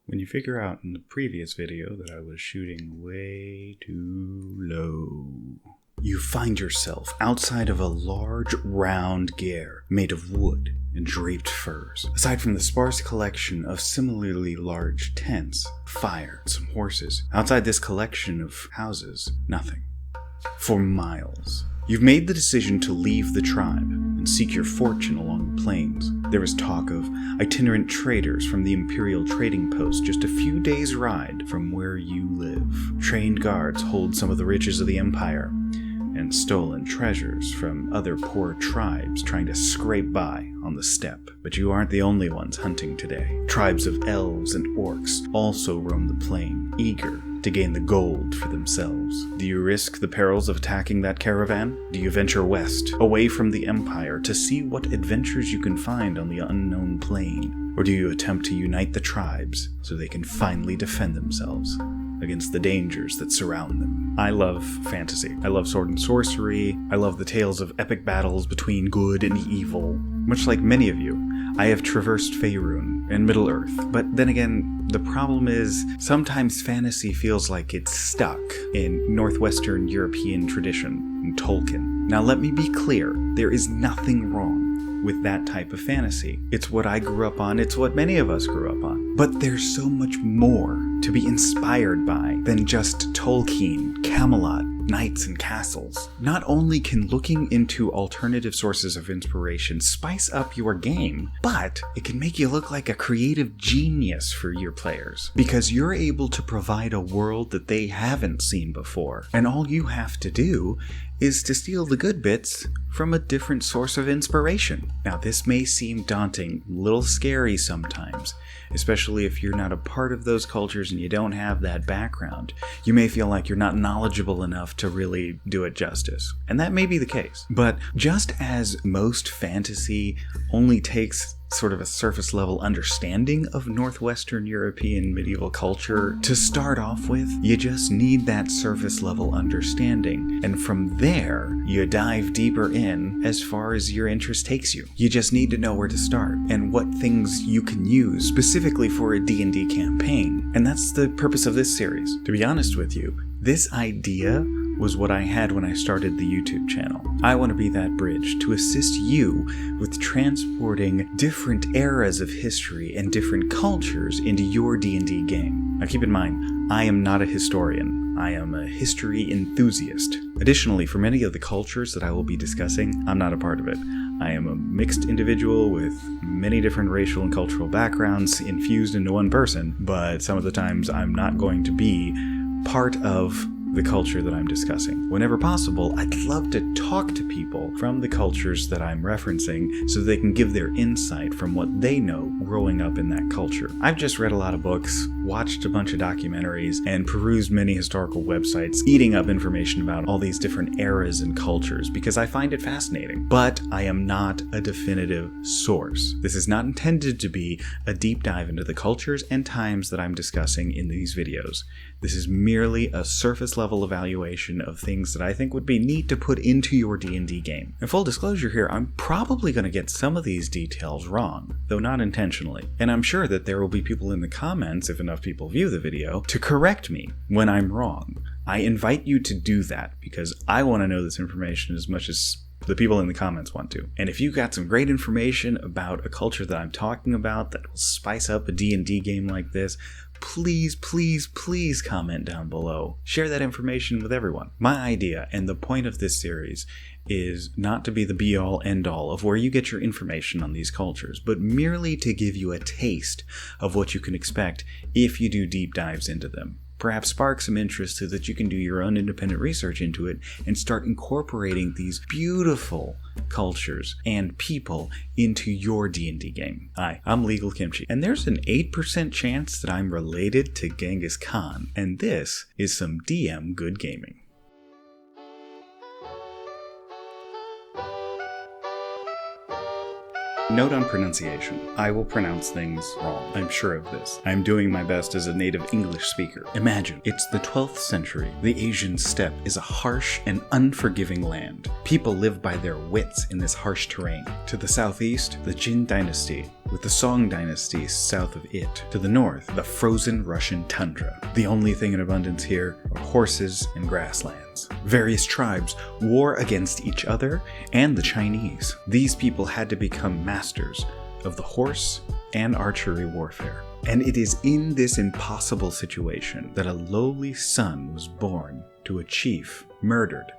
when you figure out in the previous video that I was shooting way too low. You find yourself outside of a large, round gare made of wood and draped furs. Aside from the sparse collection of similarly large tents, fire, and some horses, outside this collection of houses, nothing. For miles, you've made the decision to leave the tribe and seek your fortune along the plains. There is talk of itinerant traders from the Imperial Trading Post just a few days' ride from where you live. Trained guards hold some of the riches of the Empire, and stolen treasures from other poor tribes trying to scrape by on the steppe. But you aren't the only ones hunting today. Tribes of elves and orcs also roam the plain, eager to gain the gold for themselves. Do you risk the perils of attacking that caravan? Do you venture west, away from the Empire, to see what adventures you can find on the unknown plain? Or do you attempt to unite the tribes so they can finally defend themselves against the dangers that surround them? I love fantasy. I love sword and sorcery. I love the tales of epic battles between good and evil. Much like many of you, I have traversed Faerun and Middle-earth. But then again, the problem is sometimes fantasy feels like it's stuck in Northwestern European tradition and Tolkien. Now let me be clear, there is nothing wrong with that type of fantasy. It's what I grew up on, it's what many of us grew up on. But there's so much more to be inspired by than just Tolkien, Camelot, knights and castles. Not only can looking into alternative sources of inspiration spice up your game, but it can make you look like a creative genius for your players, because you're able to provide a world that they haven't seen before, and all you have to do is to steal the good bits from a different source of inspiration. Now, this may seem daunting, a little scary sometimes, especially if you're not a part of those cultures and you don't have that background. You may feel like you're not knowledgeable enough to really do it justice, and that may be the case. But just as most fantasy only takes sort of a surface level understanding of Northwestern European medieval culture to start off with, you just need that surface level understanding, and from there you dive deeper in as far as your interest takes you. You just need to know where to start and what things you can use specifically for a D&D campaign, and that's the purpose of this series. To be honest with you, this idea was what I had when I started the YouTube channel. I want to be that bridge to assist you with transporting different eras of history and different cultures into your D&D game. Now keep in mind, I am not a historian. I am a history enthusiast. Additionally, for many of the cultures that I will be discussing, I'm not a part of it. I am a mixed individual with many different racial and cultural backgrounds infused into one person, but some of the times I'm not going to be part of the culture that I'm discussing. Whenever possible, I'd love to talk to people from the cultures that I'm referencing so they can give their insight from what they know growing up in that culture. I've just read a lot of books, watched a bunch of documentaries, and perused many historical websites, eating up information about all these different eras and cultures because I find it fascinating. But I am not a definitive source. This is not intended to be a deep dive into the cultures and times that I'm discussing in these videos. This is merely a surface level evaluation of things that I think would be neat to put into your D&D game. In full disclosure here, I'm probably going to get some of these details wrong, though not intentionally. And I'm sure that there will be people in the comments, if enough people view the video, to correct me when I'm wrong. I invite you to do that because I want to know this information as much as the people in the comments want to. And if you got some great information about a culture that I'm talking about that will spice up a D&D game like this, please, please, please comment down below. Share that information with everyone. My idea and the point of this series is not to be the be-all, end-all of where you get your information on these cultures, but merely to give you a taste of what you can expect if you do deep dives into them. Perhaps spark some interest so that you can do your own independent research into it and start incorporating these beautiful cultures and people into your D&D game. Hi, I'm Legal Kimchi, and there's an 8% chance that I'm related to Genghis Khan, and this is some DM good gaming. Note on pronunciation. I will pronounce things wrong. I'm sure of this. I'm doing my best as a native English speaker. Imagine, it's the 12th century. The Asian steppe is a harsh and unforgiving land. People live by their wits in this harsh terrain. To the southeast, the Jin dynasty with the Song dynasty south of it. To the north, the frozen Russian tundra. The only thing in abundance here are horses and grasslands. Various tribes war against each other and the Chinese. These people had to become masters of the horse and archery warfare. And it is in this impossible situation that a lowly son was born to a chief murdered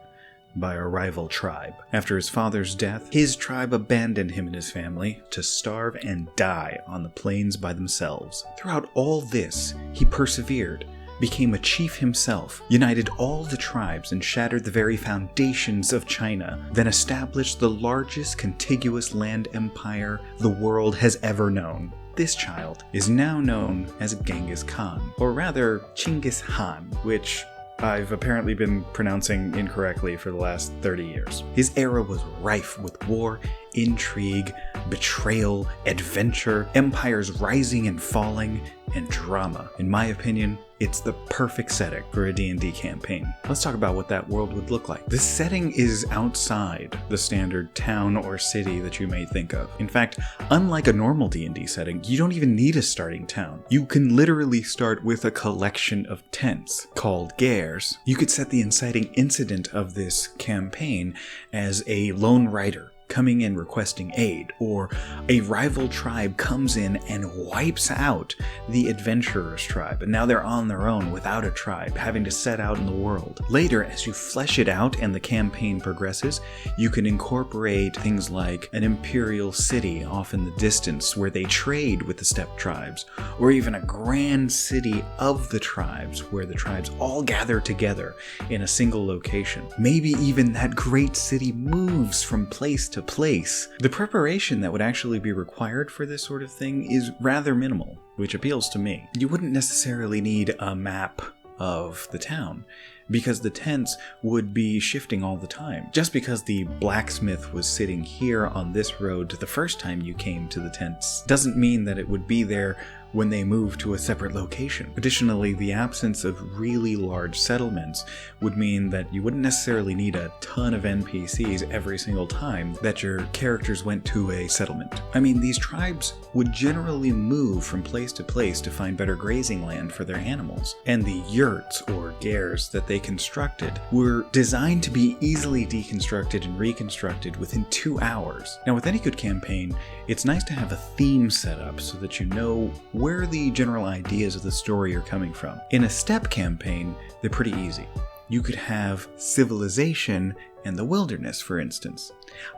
by a rival tribe. After his father's death, his tribe abandoned him and his family to starve and die on the plains by themselves. Throughout all this, he persevered, became a chief himself, united all the tribes and shattered the very foundations of China, then established the largest contiguous land empire the world has ever known. This child is now known as Genghis Khan, or rather Chinggis Khan, which I've apparently been pronouncing incorrectly for the last 30 years. His era was rife with war, intrigue, betrayal, adventure, empires rising and falling, and drama. In my opinion, it's the perfect setting for a D&D campaign. Let's talk about what that world would look like. This setting is outside the standard town or city that you may think of. In fact, unlike a normal D&D setting, you don't even need a starting town. You can literally start with a collection of tents called gairs. You could set the inciting incident of this campaign as a lone rider coming in requesting aid, or a rival tribe comes in and wipes out the adventurers tribe, and now they're on their own without a tribe, having to set out in the world. Later, as you flesh it out and the campaign progresses, you can incorporate things like an imperial city off in the distance where they trade with the steppe tribes, or even a grand city of the tribes where the tribes all gather together in a single location. Maybe even that great city moves from place to place. The preparation that would actually be required for this sort of thing is rather minimal, which appeals to me. You wouldn't necessarily need a map of the town, because the tents would be shifting all the time. Just because the blacksmith was sitting here on this road the first time you came to the tents doesn't mean that it would be there when they move to a separate location. Additionally, the absence of really large settlements would mean that you wouldn't necessarily need a ton of NPCs every single time that your characters went to a settlement. I mean, these tribes would generally move from place to place to find better grazing land for their animals, and the yurts or gairs that they constructed were designed to be easily deconstructed and reconstructed within 2 hours. Now, with any good campaign, it's nice to have a theme set up so that you know where the general ideas of the story are coming from. In a steppe campaign, they're pretty easy. You could have civilization and the wilderness, for instance.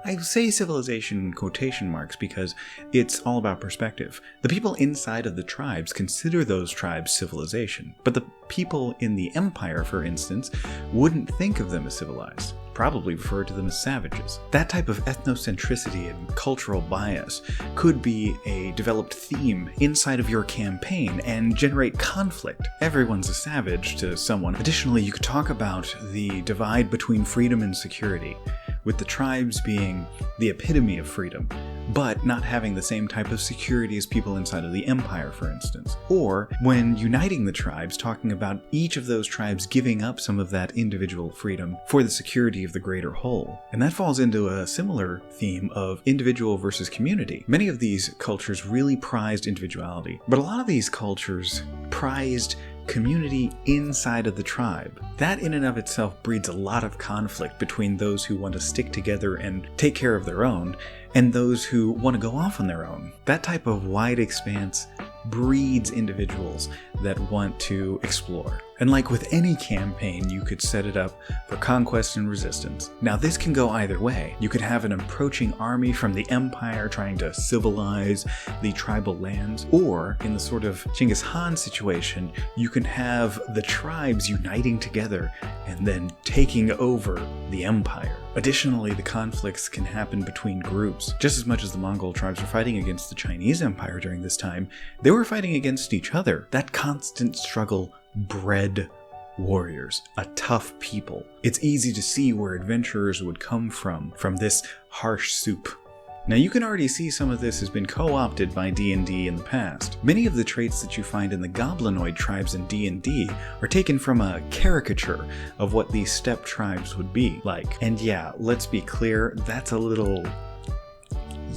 I say civilization in quotation marks because it's all about perspective. The people inside of the tribes consider those tribes civilization, but the people in the empire, for instance, wouldn't think of them as civilized. Probably refer to them as savages. That type of ethnocentricity and cultural bias could be a developed theme inside of your campaign and generate conflict. Everyone's a savage to someone. Additionally, you could talk about the divide between freedom and security, with the tribes being the epitome of freedom, but not having the same type of security as people inside of the empire, for instance. Or, when uniting the tribes, talking about each of those tribes giving up some of that individual freedom for the security of the greater whole. And that falls into a similar theme of individual versus community. Many of these cultures really prized individuality, but a lot of these cultures prized community inside of the tribe. That in and of itself breeds a lot of conflict between those who want to stick together and take care of their own, and those who want to go off on their own. That type of wide expanse breeds individuals that want to explore. And like with any campaign, you could set it up for conquest and resistance. Now this can go either way. You could have an approaching army from the empire trying to civilize the tribal lands, or in the sort of Genghis Khan situation, you can have the tribes uniting together and then taking over the empire. Additionally, the conflicts can happen between groups. Just as much as the Mongol tribes were fighting against the Chinese Empire during this time, they were fighting against each other. That constant struggle bred warriors, a tough people. It's easy to see where adventurers would come from this harsh soup. Now you can already see some of this has been co-opted by D&D in the past. Many of the traits that you find in the goblinoid tribes in D&D are taken from a caricature of what these steppe tribes would be like. And yeah, let's be clear, that's a little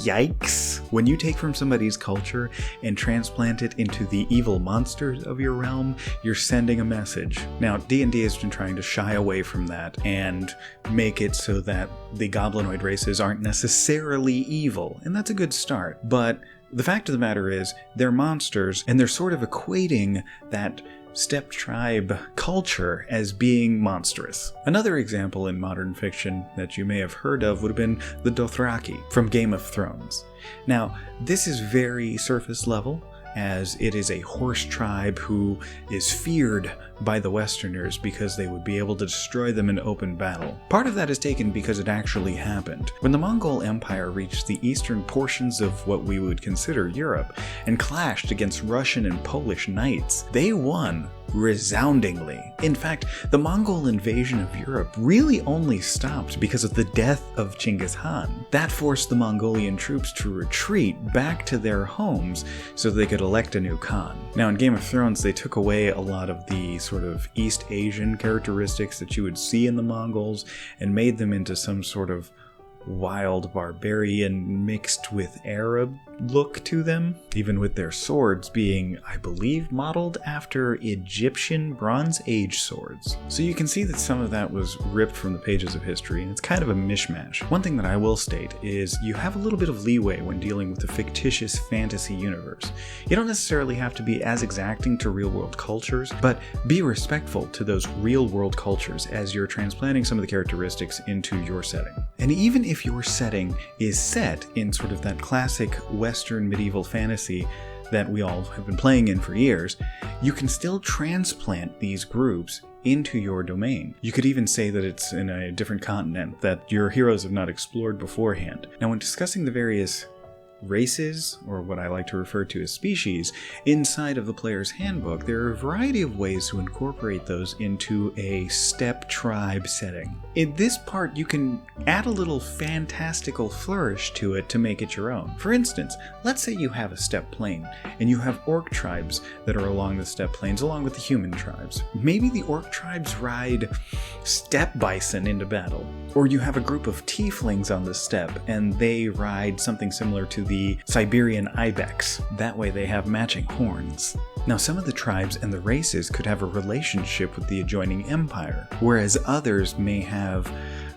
Yikes! When you take from somebody's culture and transplant it into the evil monsters of your realm, you're sending a message. Now, D&D has been trying to shy away from that and make it so that the goblinoid races aren't necessarily evil, and that's a good start. But the fact of the matter is, they're monsters, and they're sort of equating that steppe tribe culture as being monstrous. Another example in modern fiction that you may have heard of would have been the Dothraki from Game of Thrones. Now, this is very surface level, as it is a horse tribe who is feared by the Westerners because they would be able to destroy them in open battle. Part of that is taken because it actually happened. When the Mongol Empire reached the eastern portions of what we would consider Europe and clashed against Russian and Polish knights, they won resoundingly. In fact, the Mongol invasion of Europe really only stopped because of the death of Genghis Khan. That forced the Mongolian troops to retreat back to their homes so they could elect a new Khan. Now, in Game of Thrones, they took away a lot of the sort of East Asian characteristics that you would see in the Mongols and made them into some sort of wild barbarian mixed with Arab look to them, even with their swords being, I believe, modeled after Egyptian Bronze Age swords. So you can see that some of that was ripped from the pages of history, and it's kind of a mishmash. One thing that I will state is you have a little bit of leeway when dealing with a fictitious fantasy universe. You don't necessarily have to be as exacting to real-world cultures, but be respectful to those real-world cultures as you're transplanting some of the characteristics into your setting. And even if your setting is set in sort of that classic Western medieval fantasy that we all have been playing in for years, you can still transplant these groups into your domain. You could even say that it's in a different continent that your heroes have not explored beforehand. Now, when discussing the various races, or what I like to refer to as species, inside of the player's handbook, there are a variety of ways to incorporate those into a steppe tribe setting. In this part, you can add a little fantastical flourish to it to make it your own. For instance, let's say you have a steppe plain, and you have orc tribes that are along the steppe plains along with the human tribes. Maybe the orc tribes ride steppe bison into battle, or you have a group of tieflings on the steppe, and they ride something similar to the Siberian ibex. That way they have matching horns. Now, some of the tribes and the races could have a relationship with the adjoining empire, whereas others may have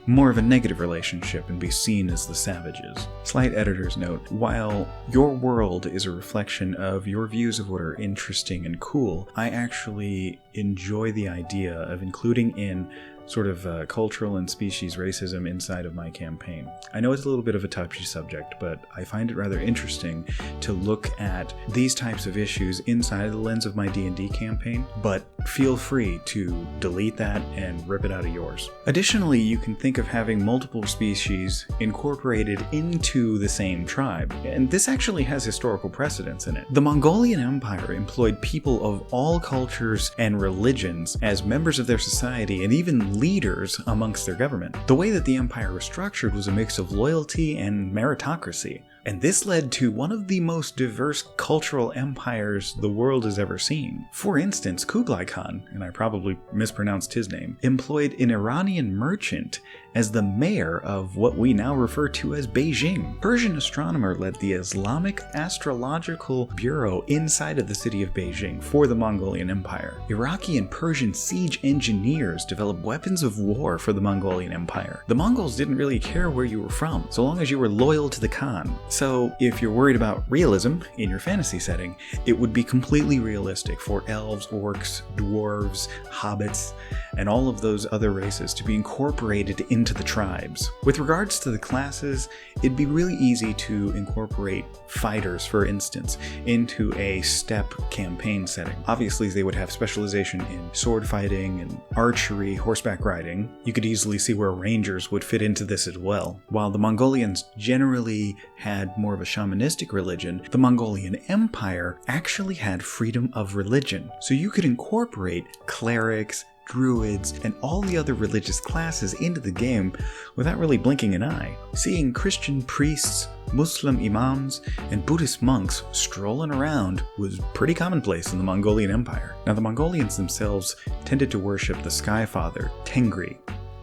more of a negative relationship and be seen as the savages. Slight editor's note: while your world is a reflection of your views of what are interesting and cool, I actually enjoy the idea of including in sort of cultural and species racism inside of my campaign. I know it's a little bit of a touchy subject, but I find it rather interesting to look at these types of issues inside the lens of my D&D campaign, but feel free to delete that and rip it out of yours. Additionally, you can think of having multiple species incorporated into the same tribe, and this actually has historical precedence in it. The Mongolian Empire employed people of all cultures and religions as members of their society and even leaders amongst their government. The way that the empire was structured was a mix of loyalty and meritocracy, and this led to one of the most diverse cultural empires the world has ever seen. For instance, Kublai Khan, and I probably mispronounced his name, employed an Iranian merchant as the mayor of what we now refer to as Beijing. Persian astronomer led the Islamic Astrological Bureau inside of the city of Beijing for the Mongolian Empire. Iraqi and Persian siege engineers developed weapons of war for the Mongolian Empire. The Mongols didn't really care where you were from, so long as you were loyal to the Khan. So if you're worried about realism in your fantasy setting, it would be completely realistic for elves, orcs, dwarves, hobbits, and all of those other races to be incorporated into the tribes. With regards to the classes, it'd be really easy to incorporate fighters, for instance, into a steppe campaign setting. Obviously, they would have specialization in sword fighting and archery, horseback riding. You could easily see where rangers would fit into this as well. While the Mongolians generally had more of a shamanistic religion, the Mongolian Empire actually had freedom of religion. So you could incorporate clerics, druids, and all the other religious classes into the game without really blinking an eye. Seeing Christian priests, Muslim imams, and Buddhist monks strolling around was pretty commonplace in the Mongolian Empire. Now, the Mongolians themselves tended to worship the Sky Father, Tengri,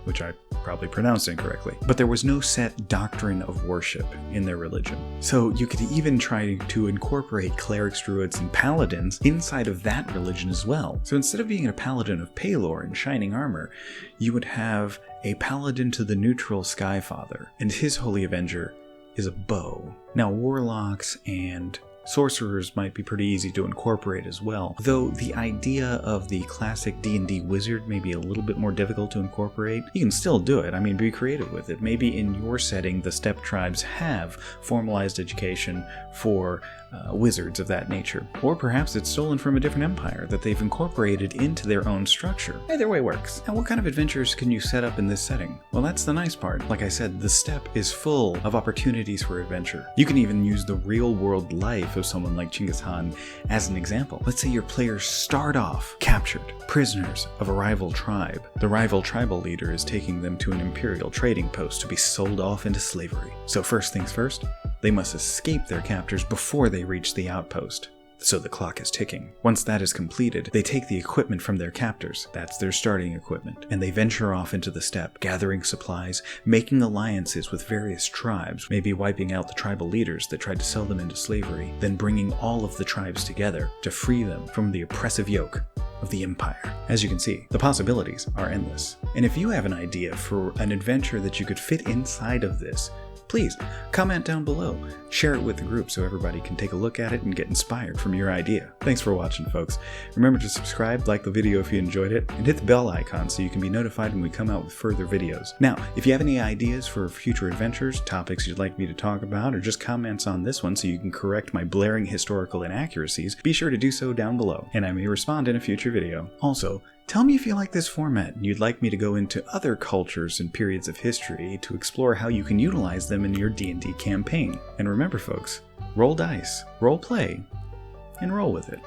which I probably pronounced incorrectly. But there was no set doctrine of worship in their religion. So you could even try to incorporate clerics, druids, and paladins inside of that religion as well. So instead of being a paladin of Pelor in shining armor, you would have a paladin to the neutral Skyfather, and his holy avenger is a bow. Now, warlocks and sorcerers might be pretty easy to incorporate as well, though the idea of the classic D&D wizard may be a little bit more difficult to incorporate. You can still do it, I mean, be creative with it. Maybe in your setting, the steppe tribes have formalized education for wizards of that nature. Or perhaps it's stolen from a different empire that they've incorporated into their own structure. Either way works. Now, what kind of adventures can you set up in this setting? Well, that's the nice part. Like I said, the steppe is full of opportunities for adventure. You can even use the real-world life of someone like Genghis Khan as an example. Let's say your players start off captured, prisoners of a rival tribe. The rival tribal leader is taking them to an imperial trading post to be sold off into slavery. So first things first, they must escape their captors before they reach the outpost. So the clock is ticking. Once that is completed, they take the equipment from their captors. That's their starting equipment. And they venture off into the steppe, gathering supplies, making alliances with various tribes, maybe wiping out the tribal leaders that tried to sell them into slavery, then bringing all of the tribes together to free them from the oppressive yoke of the empire. As you can see, the possibilities are endless. And if you have an idea for an adventure that you could fit inside of this, please comment down below. Share it with the group so everybody can take a look at it and get inspired from your idea. Thanks for watching, folks. Remember to subscribe, like the video if you enjoyed it, and hit the bell icon so you can be notified when we come out with further videos. Now, if you have any ideas for future adventures, topics you'd like me to talk about, or just comments on this one so you can correct my blaring historical inaccuracies, be sure to do so down below, and I may respond in a future video. Also, tell me if you like this format and you'd like me to go into other cultures and periods of history to explore how you can utilize them in your D&D campaign. And remember, folks, roll dice, role play, and roll with it.